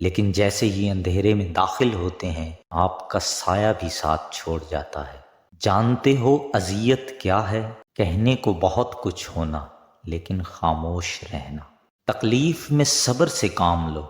لیکن جیسے ہی اندھیرے میں داخل ہوتے ہیں آپ کا سایہ بھی ساتھ چھوڑ جاتا ہے۔ جانتے ہو اذیت کیا ہے؟ کہنے کو بہت کچھ ہونا لیکن خاموش رہنا۔ تکلیف میں صبر سے کام لو،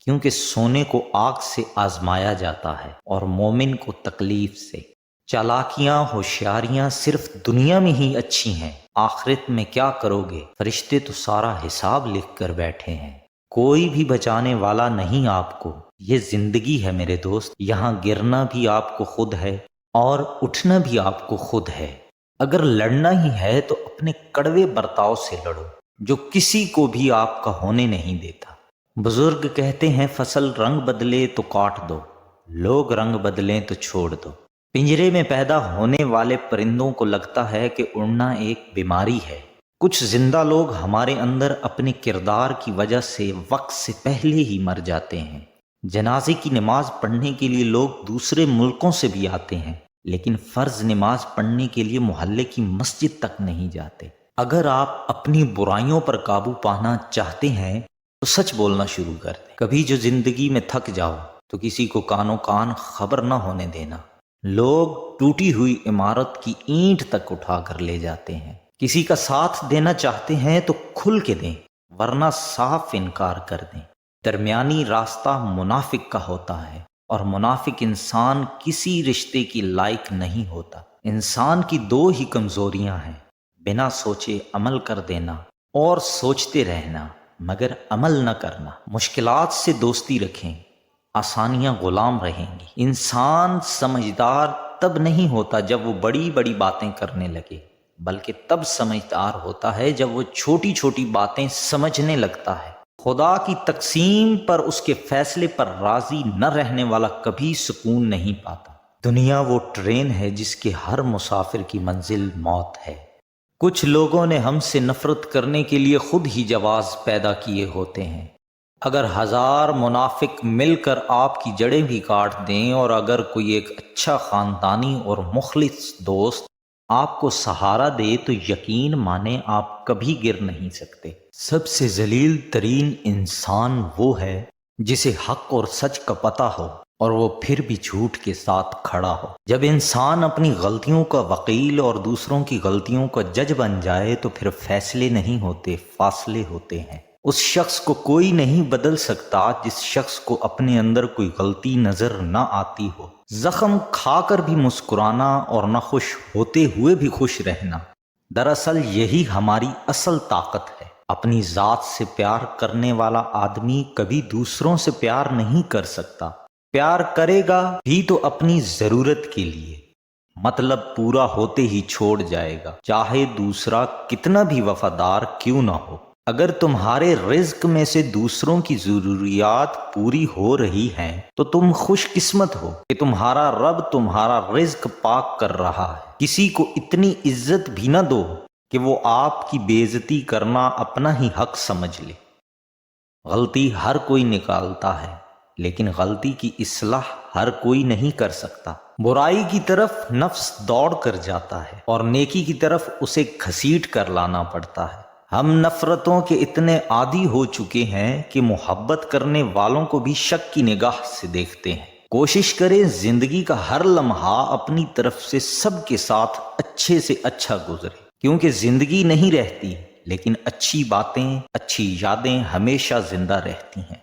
کیونکہ سونے کو آگ سے آزمایا جاتا ہے اور مومن کو تکلیف سے۔ چالاکیاں ہوشیاریاں صرف دنیا میں ہی اچھی ہیں، آخرت میں کیا کرو گے؟ فرشتے تو سارا حساب لکھ کر بیٹھے ہیں۔ کوئی بھی بچانے والا نہیں آپ کو۔ یہ زندگی ہے میرے دوست، یہاں گرنا بھی آپ کو خود ہے اور اٹھنا بھی آپ کو خود ہے۔ اگر لڑنا ہی ہے تو اپنے کڑوے برتاؤ سے لڑو جو کسی کو بھی آپ کا ہونے نہیں دیتا۔ بزرگ کہتے ہیں فصل رنگ بدلے تو کاٹ دو، لوگ رنگ بدلیں تو چھوڑ دو۔ پنجرے میں پیدا ہونے والے پرندوں کو لگتا ہے کہ اڑنا ایک بیماری ہے۔ کچھ زندہ لوگ ہمارے اندر اپنے کردار کی وجہ سے وقت سے پہلے ہی مر جاتے ہیں۔ جنازے کی نماز پڑھنے کے لیے لوگ دوسرے ملکوں سے بھی آتے ہیں، لیکن فرض نماز پڑھنے کے لیے محلے کی مسجد تک نہیں جاتے۔ اگر آپ اپنی برائیوں پر قابو پانا چاہتے ہیں تو سچ بولنا شروع کر دیں۔ کبھی جو زندگی میں تھک جاؤ تو کسی کو کانوں کان خبر نہ ہونے دینا۔ لوگ ٹوٹی ہوئی عمارت کی اینٹ تک اٹھا کر لے جاتے ہیں۔ کسی کا ساتھ دینا چاہتے ہیں تو کھل کے دیں، ورنہ صاف انکار کر دیں۔ درمیانی راستہ منافق کا ہوتا ہے، اور منافق انسان کسی رشتے کی لائق نہیں ہوتا۔ انسان کی دو ہی کمزوریاں ہیں، بنا سوچے عمل کر دینا اور سوچتے رہنا مگر عمل نہ کرنا۔ مشکلات سے دوستی رکھیں، آسانیاں غلام رہیں گی۔ انسان سمجھدار تب نہیں ہوتا جب وہ بڑی بڑی باتیں کرنے لگے، بلکہ تب سمجھدار ہوتا ہے جب وہ چھوٹی چھوٹی باتیں سمجھنے لگتا ہے۔ خدا کی تقسیم پر اس کے فیصلے پر راضی نہ رہنے والا کبھی سکون نہیں پاتا۔ دنیا وہ ٹرین ہے جس کے ہر مسافر کی منزل موت ہے۔ کچھ لوگوں نے ہم سے نفرت کرنے کے لیے خود ہی جواز پیدا کیے ہوتے ہیں۔ اگر 1000 منافق مل کر آپ کی جڑیں بھی کاٹ دیں، اور اگر کوئی ایک اچھا خاندانی اور مخلص دوست آپ کو سہارا دے تو یقین مانیں آپ کبھی گر نہیں سکتے۔ سب سے ذلیل ترین انسان وہ ہے جسے حق اور سچ کا پتہ ہو اور وہ پھر بھی جھوٹ کے ساتھ کھڑا ہو۔ جب انسان اپنی غلطیوں کا وکیل اور دوسروں کی غلطیوں کا جج بن جائے تو پھر فیصلے نہیں ہوتے، فاصلے ہوتے ہیں۔ اس شخص کو کوئی نہیں بدل سکتا جس شخص کو اپنے اندر کوئی غلطی نظر نہ آتی ہو۔ زخم کھا کر بھی مسکرانا اور نہ خوش ہوتے ہوئے بھی خوش رہنا، دراصل یہی ہماری اصل طاقت ہے۔ اپنی ذات سے پیار کرنے والا آدمی کبھی دوسروں سے پیار نہیں کر سکتا۔ پیار کرے گا بھی تو اپنی ضرورت کے لیے، مطلب پورا ہوتے ہی چھوڑ جائے گا، چاہے دوسرا کتنا بھی وفادار کیوں نہ ہو۔ اگر تمہارے رزق میں سے دوسروں کی ضروریات پوری ہو رہی ہیں تو تم خوش قسمت ہو کہ تمہارا رب تمہارا رزق پاک کر رہا ہے۔ کسی کو اتنی عزت بھی نہ دو کہ وہ آپ کی بے عزتی کرنا اپنا ہی حق سمجھ لے۔ غلطی ہر کوئی نکالتا ہے، لیکن غلطی کی اصلاح ہر کوئی نہیں کر سکتا۔ برائی کی طرف نفس دوڑ کر جاتا ہے اور نیکی کی طرف اسے گھسیٹ کر لانا پڑتا ہے۔ ہم نفرتوں کے اتنے عادی ہو چکے ہیں کہ محبت کرنے والوں کو بھی شک کی نگاہ سے دیکھتے ہیں۔ کوشش کریں زندگی کا ہر لمحہ اپنی طرف سے سب کے ساتھ اچھے سے اچھا گزرے، کیونکہ زندگی نہیں رہتی لیکن اچھی باتیں، اچھی یادیں ہمیشہ زندہ رہتی ہیں۔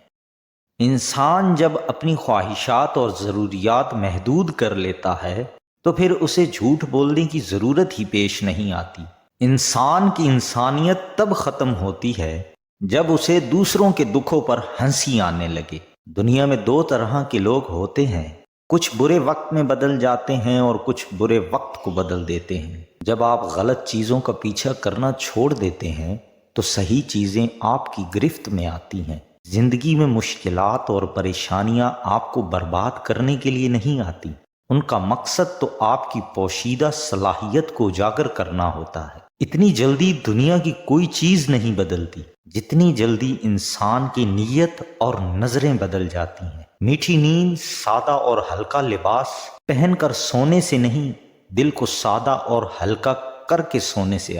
انسان جب اپنی خواہشات اور ضروریات محدود کر لیتا ہے تو پھر اسے جھوٹ بولنے کی ضرورت ہی پیش نہیں آتی۔ انسان کی انسانیت تب ختم ہوتی ہے جب اسے دوسروں کے دکھوں پر ہنسی آنے لگے۔ دنیا میں دو طرح کے لوگ ہوتے ہیں، کچھ برے وقت میں بدل جاتے ہیں اور کچھ برے وقت کو بدل دیتے ہیں۔ جب آپ غلط چیزوں کا پیچھا کرنا چھوڑ دیتے ہیں تو صحیح چیزیں آپ کی گرفت میں آتی ہیں۔ زندگی میں مشکلات اور پریشانیاں آپ کو برباد کرنے کے لیے نہیں آتی، ان کا مقصد تو آپ کی پوشیدہ صلاحیت کو اجاگر کرنا ہوتا ہے۔ اتنی جلدی دنیا کی کوئی چیز نہیں بدلتی جتنی جلدی انسان کی نیت اور نظریں بدل جاتی ہیں۔ میٹھی نیند، سادہ اور ہلکا لباس پہن کر سونے سے نہیں، دل کو سادہ اور ہلکا کر کے سونے سے